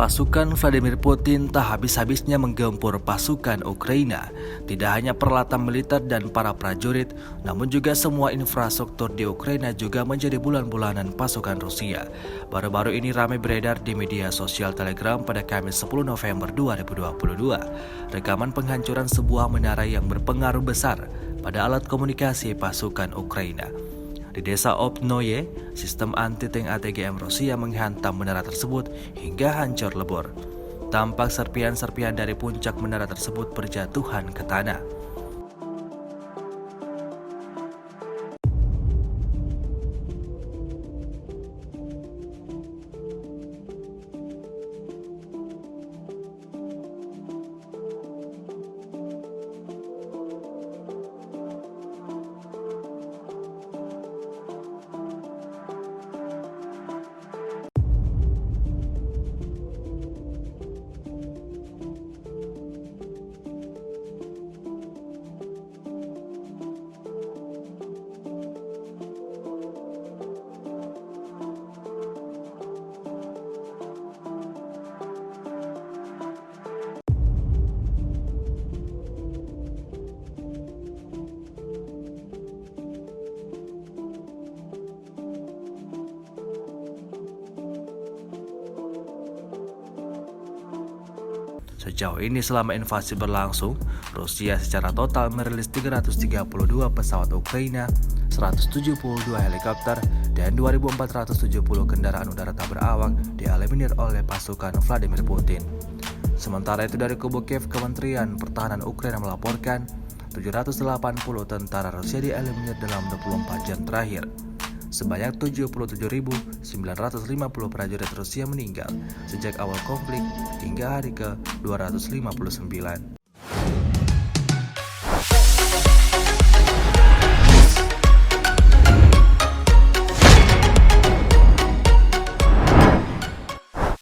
Pasukan Vladimir Putin tak habis-habisnya menggempur pasukan Ukraina. Tidak hanya peralatan militer dan para prajurit, namun juga semua infrastruktur di Ukraina juga menjadi bulan-bulanan pasukan Rusia. Baru-baru ini ramai beredar di media sosial Telegram pada Kamis 10 November 2022. Rekaman penghancuran sebuah menara yang berpengaruh besar pada alat komunikasi pasukan Ukraina. Di desa Opnoye, sistem anti-tank ATGM Rusia menghantam menara tersebut hingga hancur lebur. Tampak serpihan-serpihan dari puncak menara tersebut berjatuhan ke tanah. Sejauh ini selama invasi berlangsung, Rusia secara total merilis 332 pesawat Ukraina, 172 helikopter, dan 2.470 kendaraan udara tak berawak dieliminir oleh pasukan Vladimir Putin. Sementara itu dari kubu Kiev, Kementerian Pertahanan Ukraina melaporkan 780 tentara Rusia dieliminir dalam 24 jam terakhir. Sebanyak 77.950 prajurit Rusia meninggal sejak awal konflik hingga hari ke-259.